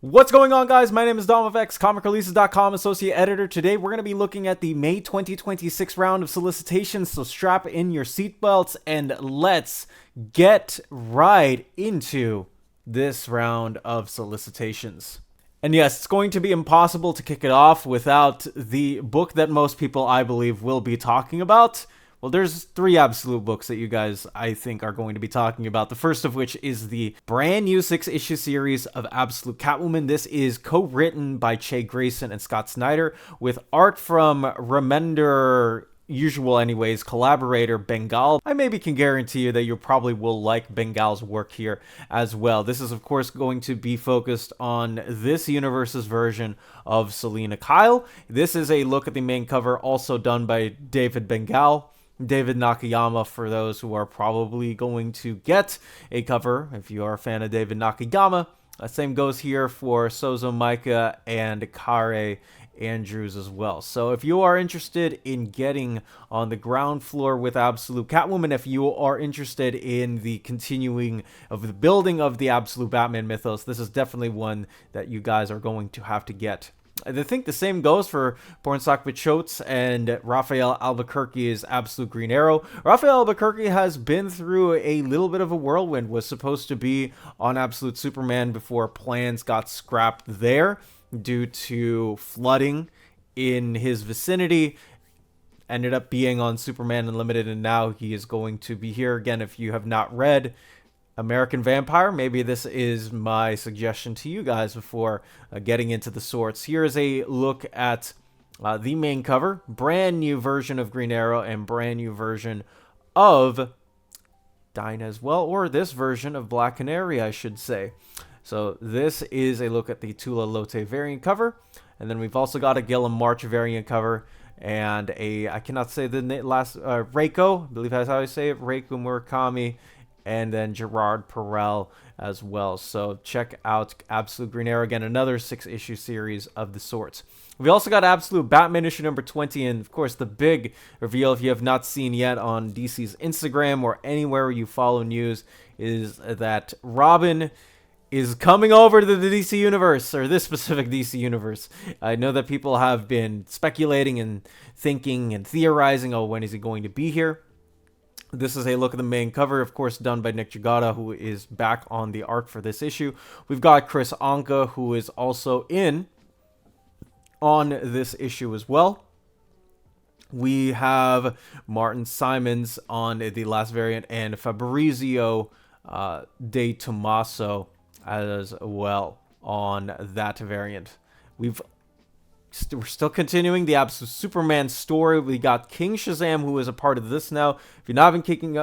What's going on, guys? My name is Dom of X, comicreleases.com associate editor. Today we're going to be looking at the May 2026 round of solicitations, so strap in your seatbelts and let's get right into this round of solicitations. And yes, it's going to be impossible to kick it off without the book that most people, I believe, will be talking about. Well, there's three absolute books that you guys, I think, are going to be talking about. The first of which is the brand new 6-issue series of Absolute Catwoman. This is co-written by Che Grayson and Scott Snyder, with art from Remender, usual anyways, collaborator Bengal. I maybe can guarantee you that you probably will like Bengal's work here as well. This is, of course, going to be focused on this universe's version of Selina Kyle. This is a look at the main cover, also done by David Bengal. David Nakayama, for those who are probably going to get a cover, if you are a fan of David Nakayama. Same goes here for Sozo Micah and Kare Andrews as well. So if you are interested in getting on the ground floor with Absolute Catwoman, if you are interested in the continuing of the building of the Absolute Batman mythos, this is definitely one that you guys are going to have to get. I think the same goes for Pornsak Bichotes and Raphael Albuquerque's Absolute Green Arrow. Raphael Albuquerque has been through a little bit of a whirlwind, was supposed to be on Absolute Superman before plans got scrapped there due to flooding in his vicinity. Ended up being on Superman Unlimited, and now he is going to be here again. If you have not read American Vampire, maybe this is my suggestion to you guys before getting into the sorts. Here is a look at the main cover, brand new version of Green Arrow and brand new version of Dinah as well, or this version of Black Canary, I should say. So this is a look at the Tula Lotte variant cover, and then we've also got a Gilliam March variant cover, and I cannot say the last, Reiko, I believe that's how I say it, Reiko Murakami, and then Gerard Perel as well. So check out Absolute Green Arrow, again, another 6-issue series of the sorts. We also got Absolute Batman issue number 20, and of course the big reveal, if you have not seen yet on DC's Instagram or anywhere you follow news, is that Robin is coming over to the DC universe, or this specific DC universe. I know that people have been speculating and thinking and theorizing, oh, when is he going to be here? This is a look at the main cover, of course, done by Nick Dragotta, who is back on the art for this issue. We've got Chris Anka, who is also in on this issue as well. We have Martin Simons on the last variant, and Fabrizio De Tomaso as well on that variant. We're still continuing the Absolute Superman story. We got King Shazam, who is a part of this now. If you're not been keeping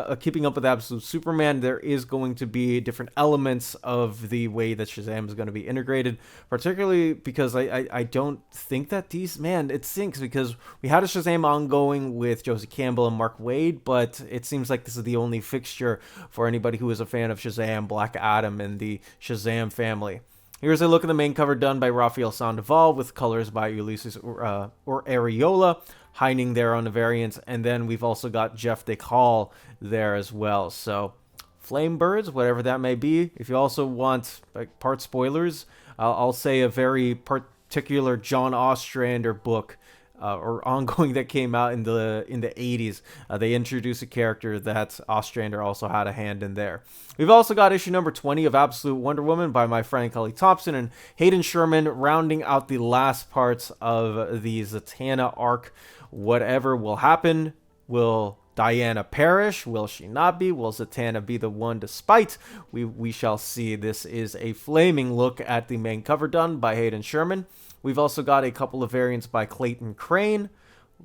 up with Absolute Superman, there is going to be different elements of the way that Shazam is going to be integrated, particularly because I don't think that it sinks, because we had a Shazam ongoing with Josie Campbell and Mark Waid, but it seems like this is the only fixture for anybody who is a fan of Shazam, Black Adam, and the Shazam family. Here's a look at the main cover done by Rafael Sandoval with colors by Ulysses or Areola, hiding there on the variants. And then we've also got Jeff DeCall there as well. So Flame Birds, whatever that may be. If you also want part spoilers, I'll say a very particular John Ostrander book or ongoing that came out in the 80s. They introduced a character that Ostrander also had a hand in there. We've also got issue number 20 of Absolute Wonder Woman by my friend Kelly Thompson and Hayden Sherman, rounding out the last parts of the Zatanna arc. Whatever will happen, will Diana perish? Will she not be? Will Zatanna be the one to spite? We shall see. This is a flaming look at the main cover done by Hayden Sherman. We've also got a couple of variants by Clayton Crane,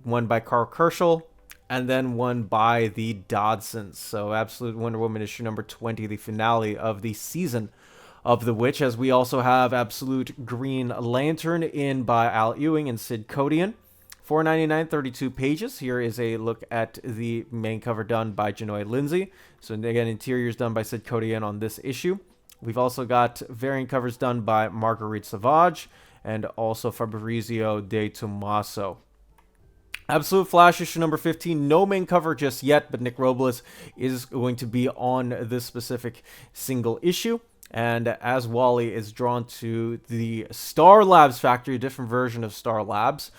one by Carl Kerschel, and then one by the Dodsons. So Absolute Wonder Woman issue number 20, the finale of the season of The Witch, as we also have Absolute Green Lantern in by Al Ewing and Sid Kodian. $4.99, 32 pages. Here is a look at the main cover done by Janoy Lindsay. So again, interiors done by Sid Kodian on this issue. We've also got variant covers done by Marguerite Savage and also Fabrizio De Tomaso. Absolute Flash issue number 15, no main cover just yet, but Nick Robles is going to be on this specific single issue. And as Wally is drawn to the Star Labs factory, a different version of Star Labs,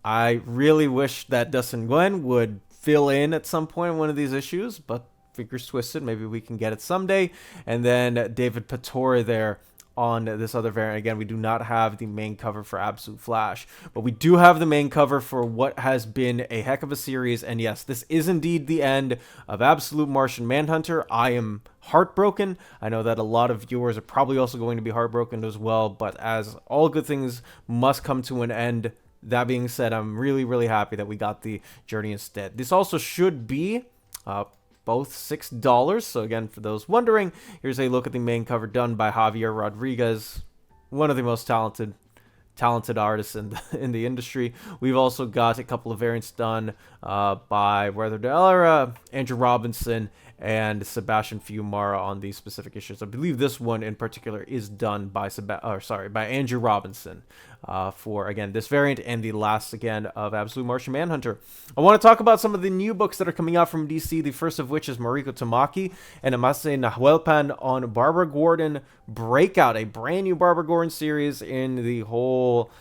I really wish that Dustin Nguyen would fill in at some point in one of these issues, but fingers twisted, maybe we can get it someday. And then David Patora there on this other variant. Again, we do not have the main cover for Absolute Flash, but we do have the main cover for what has been a heck of a series. And yes, this is indeed the end of Absolute Martian Manhunter. I am heartbroken. I know that a lot of viewers are probably also going to be heartbroken as well, but as all good things must come to an end, that being said, I'm really, really happy that we got the Journey instead. This also should be both $6. So again, for those wondering, here's a look at the main cover done by Javier Rodriguez, one of the most talented artists in the industry. We've also got a couple of variants done by Werther Dellera, Andrew Robinson, and Sebastian Fiumara on these specific issues. I believe this one in particular is done by by Andrew Robinson for, again, this variant and the last, again, of Absolute Martian Manhunter. I want to talk about some of the new books that are coming out from DC, the first of which is Mariko Tamaki and Amase Nahuelpan on Barbara Gordon Breakout, a brand new Barbara Gordon series in the whole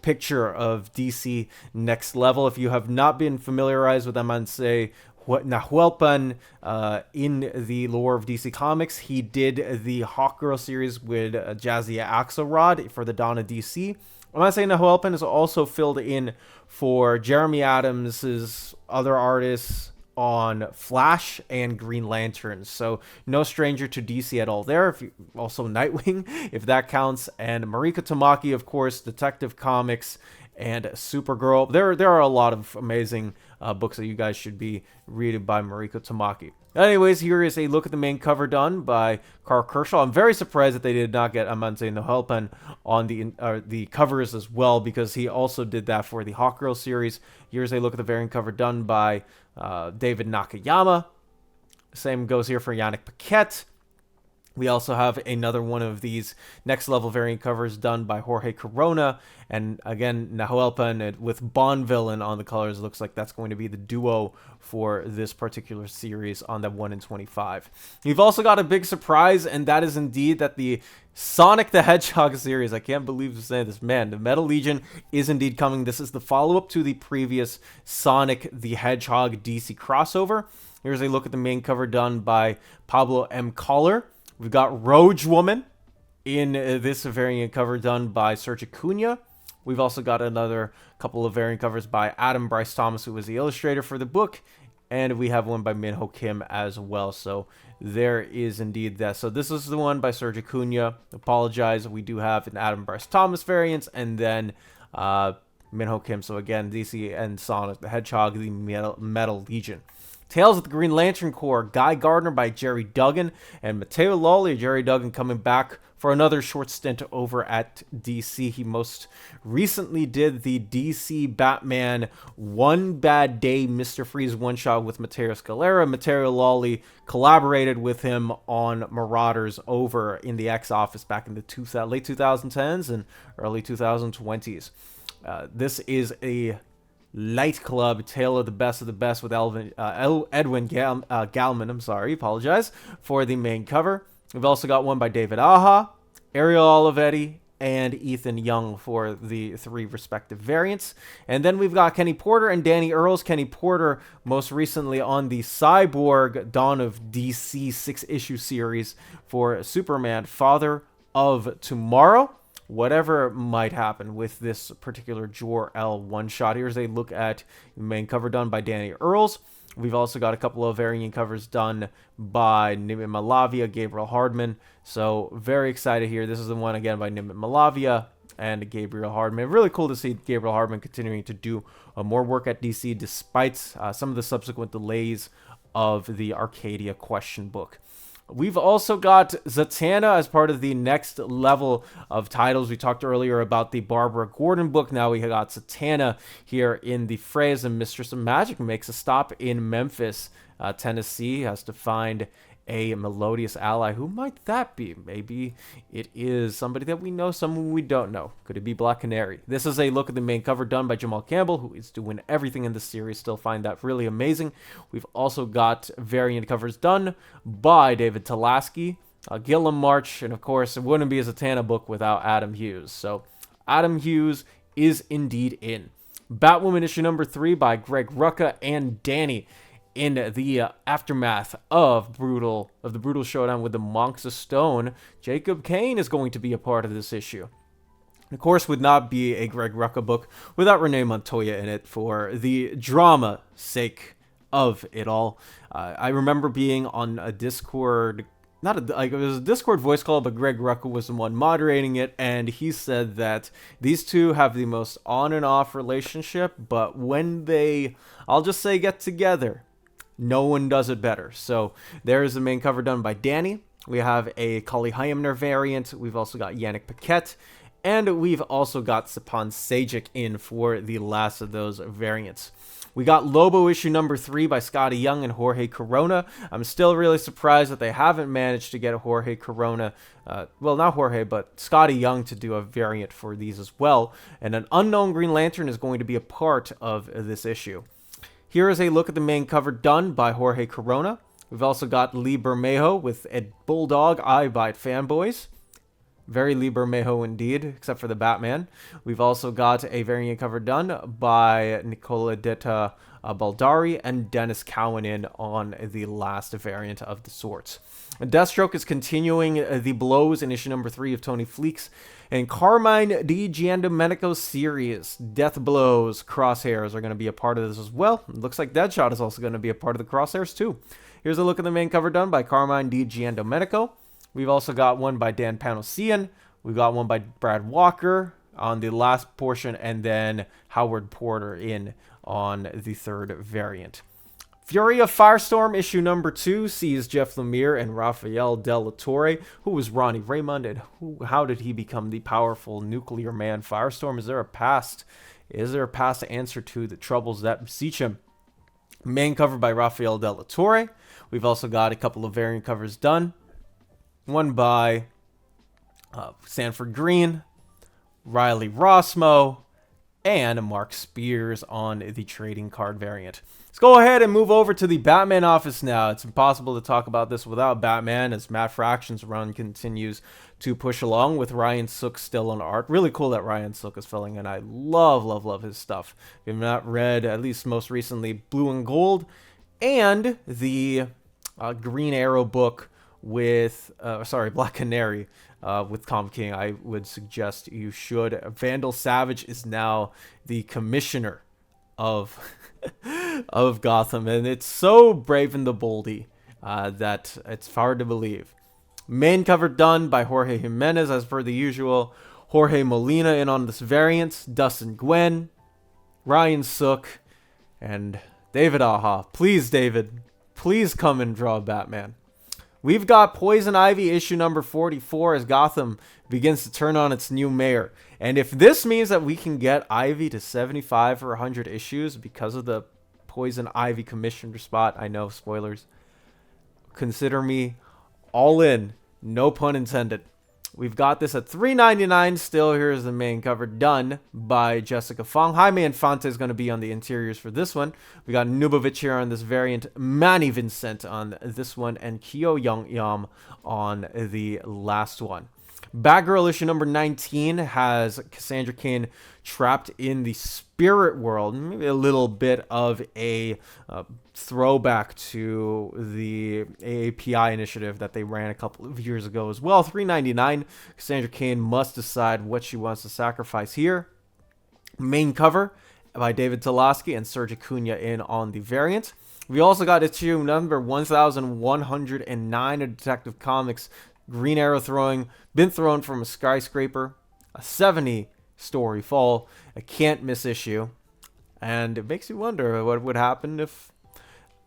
picture of DC Next Level. If you have not been familiarized with Amase Nahuelpan in the lore of DC Comics, he did the Hawkgirl series with Jazia Axelrod for the Dawn of DC. I'm going to say Nahuelpan is also filled in for Jeremy Adams' other artists on Flash and Green Lantern. So no stranger to DC at all there. Also Nightwing, if that counts. And Mariko Tamaki, of course, Detective Comics and Supergirl. There are a lot of amazing books that you guys should be reading by Mariko Tamaki. Anyways, here is a look at the main cover done by Carl Kershaw. I'm very surprised that they did not get Amante Nahuelpan on the covers as well, because he also did that for the Hawkgirl series. Here's a look at the variant cover done by David Nakayama. Same goes here for Yannick Paquette. We also have another one of these next level variant covers done by Jorge Corona. And again, Nahuelpan with Bond Villain on the colors. Looks like that's going to be the duo for this particular series on that 1 in 25. You've also got a big surprise, and that is indeed that the Sonic the Hedgehog series, I can't believe I'm saying this, man, the Metal Legion is indeed coming. This is the follow-up to the previous Sonic the Hedgehog DC crossover. Here's a look at the main cover done by Pablo M. Collar. We've got Rogue Woman in this variant cover done by Serge Acuna. We've also got another couple of variant covers by Adam Bryce Thomas, who was the illustrator for the book. And we have one by Minho Kim as well. So there is indeed that. So this is the one by Serge Acuna. Apologize. We do have an Adam Bryce Thomas variant and then Minho Kim. So again, DC and Sonic the Hedgehog, the Metal Legion. Tales of the Green Lantern Corps, Guy Gardner by Jerry Duggan, and Matteo Lolli, Jerry Duggan, coming back for another short stint over at DC. He most recently did the DC Batman One Bad Day Mr. Freeze one-shot with Matteo Scalera. Matteo Lolli collaborated with him on Marauders over in the X-Office back in the late 2010s and early 2020s. This is a Light Club tale of the best with Edwin Gallman. Apologize for the main cover. We've also got one by David Aja, Ariel Olivetti, and Ethan Young for the three respective variants. And then we've got Kenny Porter and Danny Earls. Kenny Porter most recently on the Cyborg Dawn of DC 6-issue series for Superman, Father of Tomorrow. Whatever might happen with this particular Jor-El one-shot. Here's a look at the main cover done by Danny Earls. We've also got a couple of variant covers done by Nimit Malavia, Gabriel Hardman. So very excited here. This is the one again by Nimit Malavia and Gabriel Hardman. Really cool to see Gabriel Hardman continuing to do more work at DC despite some of the subsequent delays of the Arcadia question book. We've also got Zatanna as part of the next level of titles. We talked earlier about the Barbara Gordon book. Now we got Zatanna here in the phrase, and Mistress of Magic makes a stop in Memphis, Tennessee. Has to find a melodious ally. Who might that be? Maybe it is somebody that we know, someone we don't know. Could it be Black Canary? This is a look at the main cover done by Jamal Campbell, who is doing everything in the series. Still find that really amazing. We've also got variant covers done by David Talaski. Gilliam March, and of course, it wouldn't be a Zatanna book without Adam Hughes. So, Adam Hughes is indeed in. Batwoman issue number 3 by Greg Rucka and Danny in the aftermath of the brutal showdown with the Monks of Stone. Jacob Kane is going to be a part of this issue. Of course, would not be a Greg Rucka book without Renee Montoya in it for the drama sake of it all. I remember being on a Discord, it was a Discord voice call, but Greg Rucka was the one moderating it, and he said that these two have the most on and off relationship, but when they, I'll just say, get together, no one does it better. So there is the main cover done by Danny. We have a Kali Heimner variant. We've also got Yannick Paquette. And we've also got Stepan Sajic in for the last of those variants. We got Lobo issue number 3 by Scotty Young and Jorge Corona. I'm still really surprised that they haven't managed to get Jorge Corona, well, not Jorge, but Scotty Young to do a variant for these as well. And an unknown Green Lantern is going to be a part of this issue. Here is a look at the main cover done by Jorge Corona. We've also got Lee Bermejo with Ed Bulldog, I Bite Fanboys. Very Lee Bermejo indeed, except for the Batman. We've also got a variant cover done by Nicoladetta Baldari and Dennis Cowan in on the last variant of the sorts. Deathstroke is continuing the blows in issue number 3 of Tony Fleeks and Carmine Di Giandomenico's series. Death Blows Crosshairs are going to be a part of this as well. It looks like Deadshot is also going to be a part of the Crosshairs too. Here's a look at the main cover done by Carmine Di Giandomenico. We've also got one by Dan Panosian. We've got one by Brad Walker on the last portion, and then Howard Porter in on the third variant. Fury of Firestorm issue number 2 sees Jeff Lemire and Rafael Della Torre. Who was Ronnie Raymond, and how did he become the powerful nuclear man Firestorm? Is there a past answer to the troubles that beseech him? Main cover by Rafael Della Torre. We've also got a couple of variant covers done. One by Sanford Green, Riley Rossmo, and Mark Spears on the trading card variant. Let's go ahead and move over to the Batman office now. It's impossible to talk about this without Batman as Matt Fraction's run continues to push along with Ryan Sook still on art. Really cool that Ryan Sook is filling in. I love his stuff. If you've not read, at least most recently, Blue and Gold and the Green Arrow book with Black Canary with Tom King, I would suggest you should. Vandal Savage is now the commissioner of of Gotham, and it's so brave and the boldy that it's hard to believe. Main cover done by Jorge Jimenez as per the usual. Jorge Molina in on this variant. Dustin Gwen, Ryan Sook, and David Aja. Please, David, please come and draw Batman. We've got Poison Ivy issue number 44 as Gotham begins to turn on its new mayor. And if this means that we can get Ivy to 75 or 100 issues because of the Poison Ivy commissioner spot, I know, spoilers, consider me all in. No pun intended. We've got this at $3.99 still. Here's the main cover done by Jessica Fong. Jaime Infante is going to be on the interiors for this one. We got Nubovich here on this variant, Manny Vincent on this one, and Kyo Young Yam on the last one. Batgirl issue number 19 has Cassandra Cain trapped in the spirit world. Maybe a little bit of a throwback to the AAPI initiative that they ran a couple of years ago as well. $3.99. Cassandra Cain must decide what she wants to sacrifice here. Main cover by David Toloski and Serge Acuna in on the variant. We also got issue number 1109 of Detective Comics. Green Arrow been thrown from a skyscraper, a 70-story fall, a can't miss issue, and it makes you wonder what would happen if...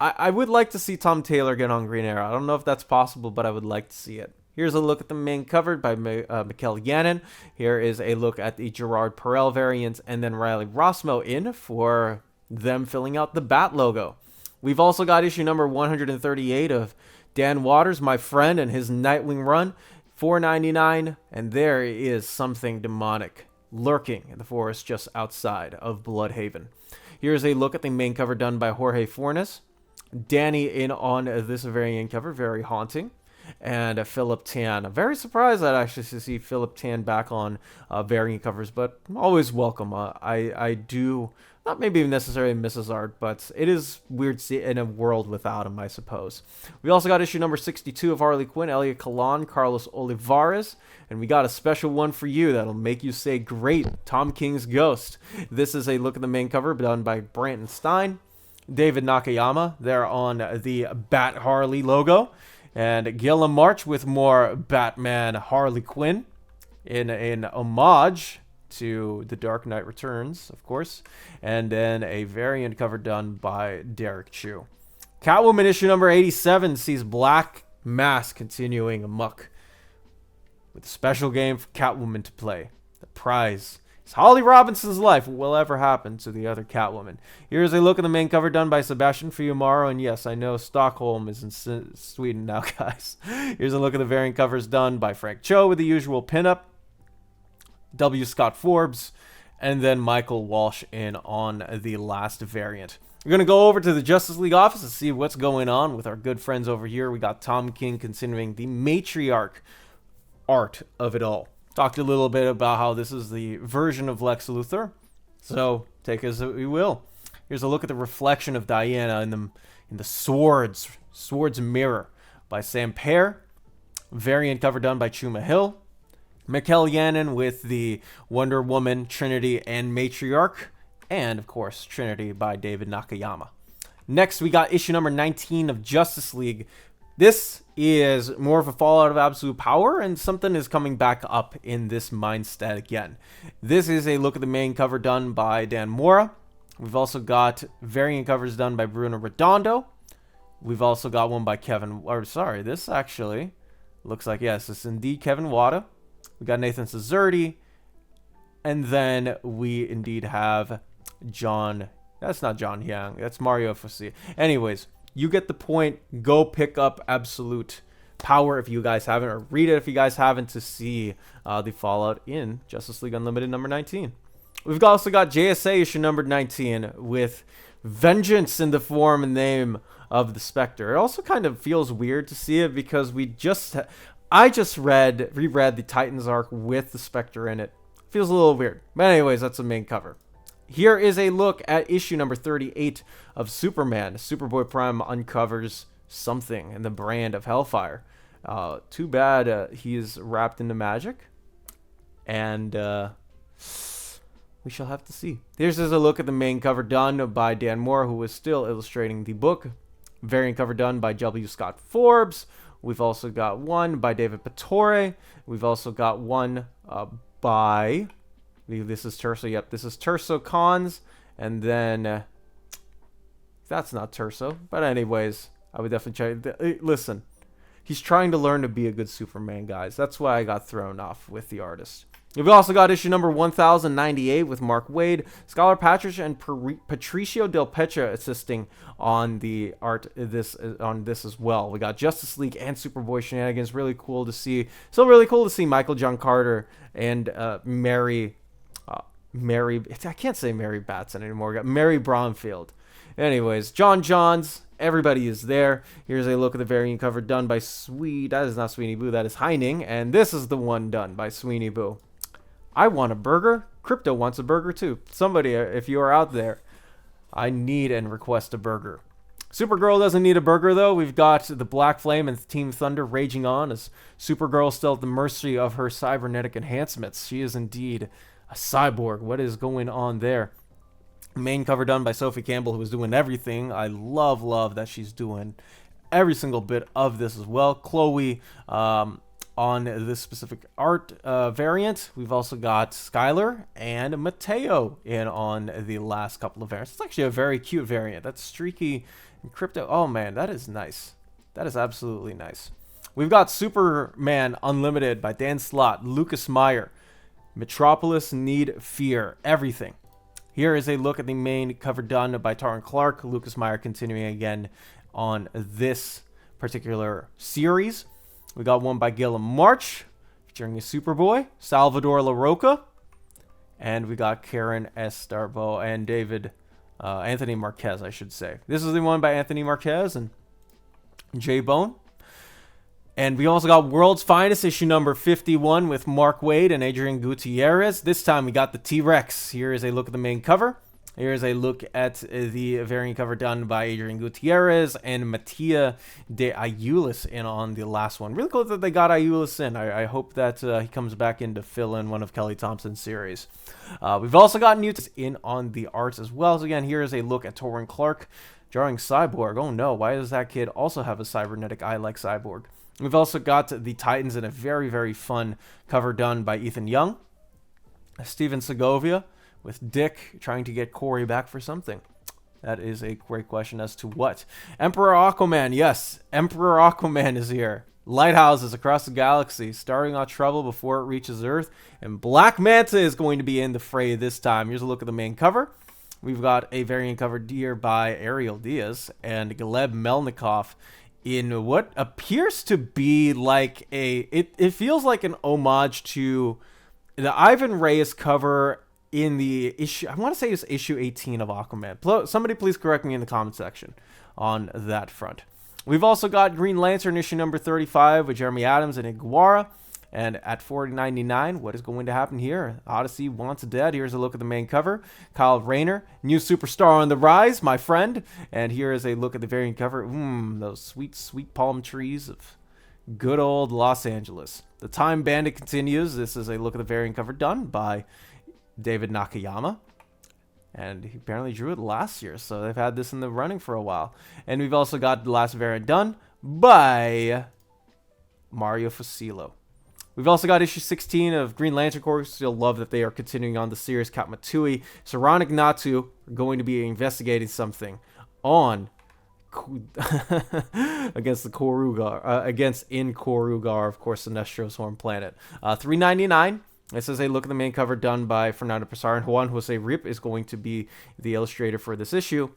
I would like to see Tom Taylor get on Green Arrow. I don't know if that's possible, but I would like to see it. Here's a look at the main cover by Mikel Yannon. Here is a look at the Gerard Perel variant, and then Riley Rossmo in for them filling out the Bat logo. We've also got issue number 138 of Dan Waters, my friend, and his Nightwing run, $4.99, and there is something demonic lurking in the forest just outside of Bloodhaven. Here's a look at the main cover done by Jorge Fornes. Danny in on this variant cover, very haunting. and Philip Tan. I'm very surprised that I actually see Philip Tan back on variant covers, but always welcome. I do not maybe necessarily miss his art, but it is weird in a world without him, I suppose. We also got issue number 62 of Harley Quinn, Elliot Calan, Carlos Olivares, and we got a special one for you that'll make you say, great, Tom King's Ghost. This is a look at the main cover done by Brandon Stein, David Nakayama. They're on the Bat Harley logo, and Gilliam March with more Batman Harley Quinn in an homage to The Dark Knight Returns, of course, and then a variant cover done by Derek Chu. Catwoman issue number 87 sees Black Mask continuing amok with a special game for Catwoman to play. The prize is Holly Robinson's life. What will ever happen to the other Catwoman? Here's a look at the main cover done by Sebastian Fiumaro, and yes, I know Stockholm is in Sweden now, guys. Here's a look at the variant covers done by Frank Cho with the usual pinup, W. Scott Forbes, and then Michael Walsh in on the last variant. We're going to go over to the Justice League office and see what's going on with our good friends over here. We got Tom King continuing the matriarch art of it all. Talked a little bit about how this is the version of Lex Luthor, so take it as we will. Here's a look at the reflection of Diana in the Swords Mirror by Sam Pear. Variant cover done by Chuma Hill. Mikkel Yannon with the Wonder Woman, Trinity, and Matriarch. And, of course, Trinity by David Nakayama. Next, we got issue number 19 of Justice League. This is more of a fallout of Absolute Power, and something is coming back up in this mindset again. This is a look at the main cover done by Dan Mora. We've also got variant covers done by Bruno Redondo. We've also got one by this actually looks like, yes, it's indeed Kevin Wada. We got Nathan Cesardi, and then we indeed have John. That's not John Yang. That's Mario Fosse. Anyways, you get the point. Go pick up Absolute Power if you guys haven't, or read it if you guys haven't, to see the fallout in Justice League Unlimited number 19. We've also got JSA issue number 19 with Vengeance in the form and name of the Spectre. It also kind of feels weird to see it because I just reread the Titans arc with the Spectre in it. Feels a little weird. But anyways, that's the main cover. Here is a look at issue number 38 of Superman. Superboy Prime uncovers something in the brand of Hellfire. Too bad he is wrapped into magic. And we shall have to see. Here's a look at the main cover done by Dan Moore, who is still illustrating the book. Variant cover done by W. Scott Forbes. We've also got one by David Pattore. We've also got one by, this is Terso. Yep, this is Terso Cons. And then, that's not Terso. But anyways, I would definitely try. Listen, he's trying to learn to be a good Superman, guys. That's why I got thrown off with the artist. We've also got issue number 1098 with Mark Waid, Scholar Patricia, and Patricio Del Petra assisting on the art on this as well. We got Justice League and Superboy shenanigans. Really cool to see. Still really cool to see Michael John Carter and Mary. I can't say Mary Batson anymore. We got Mary Bromfield. Anyways, John Johns. Everybody is there. Here's a look at the variant cover done by That is not Sweeney Boo. That is Heining. And this is the one done by Sweeney Boo. I want a burger. Crypto wants a burger too. Somebody, if you are out there, I need and request a burger. Supergirl doesn't need a burger, though. We've got the Black Flame and Team Thunder raging on as Supergirl still at the mercy of her cybernetic enhancements. She is indeed a cyborg. What is going on there? Main cover done by Sophie Campbell, who is doing everything. I love that she's doing every single bit of this as well. Chloe, on this specific art variant. We've also got Skylar and Mateo in on the last couple of variants. It's actually a very cute variant. That's streaky and crypto. Oh man, that is nice. That is absolutely nice. We've got Superman Unlimited by Dan Slott, Lucas Meyer, Metropolis Need Fear, everything. Here is a look at the main cover done by Taran Clark. Lucas Meyer continuing again on this particular series. We got one by Gilliam March, featuring a Superboy, Salvador LaRocca, and we got Karen Estarbo and Anthony Marquez, I should say. This is the one by Anthony Marquez and J-Bone. And we also got World's Finest, issue number 51 with Mark Waid and Adrian Gutierrez. This time we got the T-Rex. Here is a look at the main cover. Here's a look at the variant cover done by Adrian Gutierrez and Mattia de Ayulis in on the last one. Really cool that they got Ayulis in. I hope that he comes back in to fill in one of Kelly Thompson's series. We've also got Newt in on the arts as well. So again, here is a look at Torrin Clark drawing Cyborg. Oh no, why does that kid also have a cybernetic eye like Cyborg? We've also got the Titans in a very, very fun cover done by Ethan Young. Steven Segovia with Dick trying to get Corey back for something. That is a great question as to what. Emperor Aquaman, yes, Emperor Aquaman is here. Lighthouses across the galaxy, starting out trouble before it reaches Earth. And Black Manta is going to be in the fray this time. Here's a look at the main cover. We've got a variant cover here by Ariel Diaz and Gleb Melnikov in what appears to be like it feels like an homage to the Ivan Reyes cover in the issue, I want to say it's issue 18 of Aquaman. Somebody please correct me in the comment section on that front. We've also got Green Lantern issue number 35 with Jeremy Adams and Iguara. And at $4.99, what is going to happen here? Odyssey wants dead. Here's a look at the main cover. Kyle Rayner, new superstar on the rise, my friend. And here is a look at the variant cover. Those sweet, sweet palm trees of good old Los Angeles. The Time Bandit continues. This is a look at the variant cover done by David Nakayama. And he apparently drew it last year, so they've had this in the running for a while. And we've also got the last variant done by Mario Fusillo. We've also got issue 16 of Green Lantern Corps. Still love that they are continuing on the series. Kat Matui, Saronic Natu are going to be investigating something on against the Korugar, against in Korugar, of course, Sinestro's home planet. $3.99. This is a look at the main cover done by Fernando Pesar, and Juan Jose Rip is going to be the illustrator for this issue.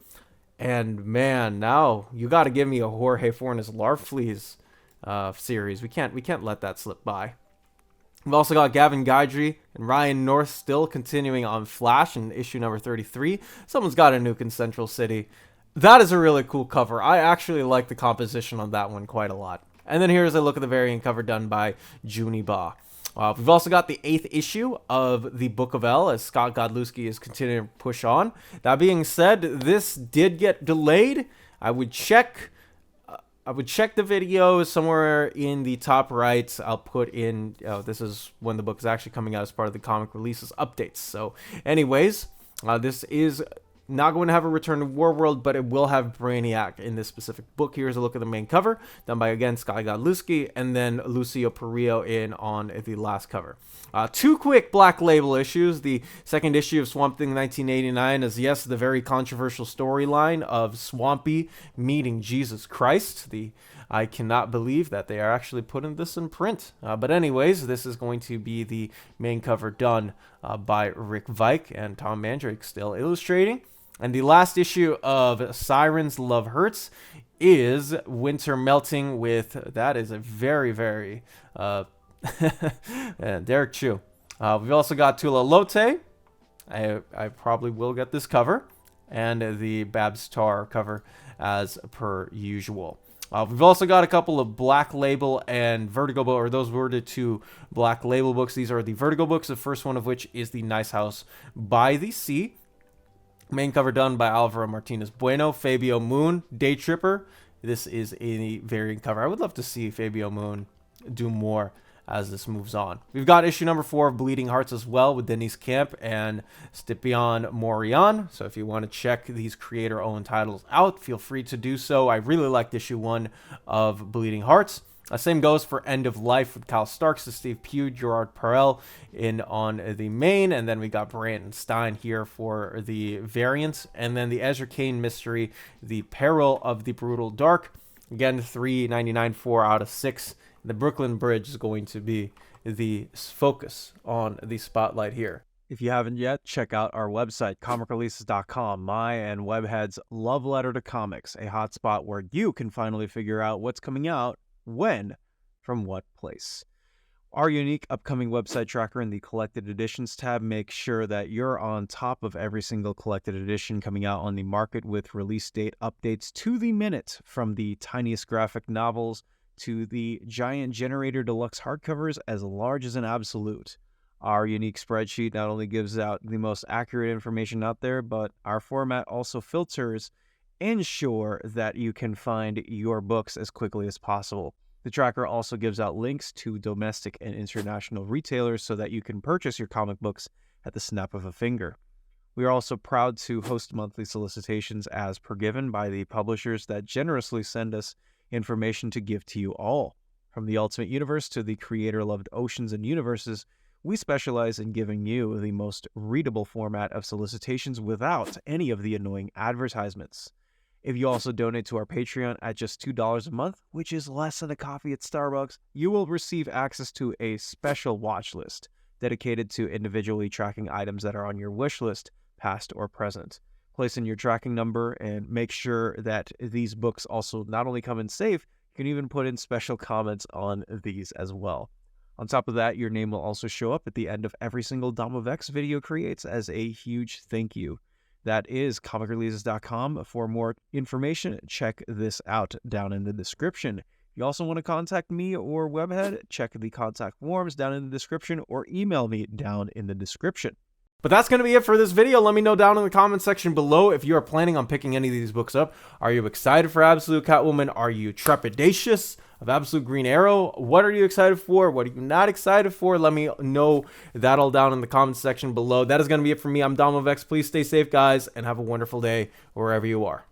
And man, now you got to give me a Jorge Fornes Larfleeze series. We can't let that slip by. We've also got Gavin Guidry and Ryan North still continuing on Flash in issue number 33. Someone's got a nuke in Central City. That is a really cool cover. I actually like the composition on that one quite a lot. And then here's a look at the variant cover done by Juni Ba. We've also got the 8th issue of the Book of L as Scott Godlewski is continuing to push on. That being said, this did get delayed. I would check the video somewhere in the top right. I'll put in, this is when the book is actually coming out as part of the comic releases updates. So anyways, this is not going to have a Return to Warworld, but it will have Brainiac in this specific book. Here's a look at the main cover, done by, again, Sky Godlewski, and then Lucio Perillo in on the last cover. Two quick Black Label issues. The second issue of Swamp Thing 1989 is, yes, the very controversial storyline of Swampy meeting Jesus Christ. I cannot believe that they are actually putting this in print. But anyways, this is going to be the main cover done by Rick Veik and Tom Mandrake still illustrating. And the last issue of Sirens Love Hurts is Winter Melting with, that is a very, very, Derek Chu. We've also got Tula Lote. I probably will get this cover. And the Babs Tar cover as per usual. We've also got a couple of Black Label and Vertigo books, or those were the two Black Label books. These are the Vertigo books, the first one of which is The Nice House by the Sea. Main cover done by Alvaro Martinez Bueno. Fabio Moon, Day Tripper. This is a variant cover. I would love to see Fabio Moon do more as this moves on. We've got issue number 4 of Bleeding Hearts as well with Denise Camp and Stipion Morion. So if you want to check these creator-owned titles out, feel free to do so. I really liked issue 1 of Bleeding Hearts. Same goes for End of Life with Kyle Starks, Steve Pugh, Gerard Perel in on the main, and then we got Brandon Stein here for the variants, and then the Ezra Kane mystery, The Peril of the Brutal Dark. Again, $3.99, 4 out of 6. The Brooklyn Bridge is going to be the focus on the spotlight here. If you haven't yet, check out our website, comicreleases.com, my and Webhead's love letter to comics, a hotspot where you can finally figure out what's coming out, when, from what place. Our unique upcoming website tracker in the Collected Editions tab makes sure that you're on top of every single collected edition coming out on the market with release date updates to the minute, from the tiniest graphic novels to the giant Generator Deluxe hardcovers as large as an absolute. Our unique spreadsheet not only gives out the most accurate information out there, but our format also filters ensure that you can find your books as quickly as possible. The tracker also gives out links to domestic and international retailers so that you can purchase your comic books at the snap of a finger. We are also proud to host monthly solicitations as per given by the publishers that generously send us information to give to you all. From the Ultimate Universe to the creator-loved Oceans and Universes, we specialize in giving you the most readable format of solicitations without any of the annoying advertisements. If you also donate to our Patreon at just $2 a month, which is less than a coffee at Starbucks, you will receive access to a special watch list dedicated to individually tracking items that are on your wish list, past or present. Place in your tracking number and make sure that these books also not only come in safe, you can even put in special comments on these as well. On top of that, your name will also show up at the end of every single Dom of X video creates as a huge thank you. That is comicreleases.com. For more information, check this out down in the description. If you also want to contact me or Webhead, check the contact forms down in the description or email me down in the description. But that's going to be it for this video. Let me know down in the comment section below if you are planning on picking any of these books up. Are you excited for Absolute Catwoman? Are you trepidatious of Absolute Green Arrow? What are you excited for? What are you not excited for? Let me know that all down in the comment section below. That is going to be it for me. I'm Dom of X. Please stay safe, guys, and have a wonderful day wherever you are.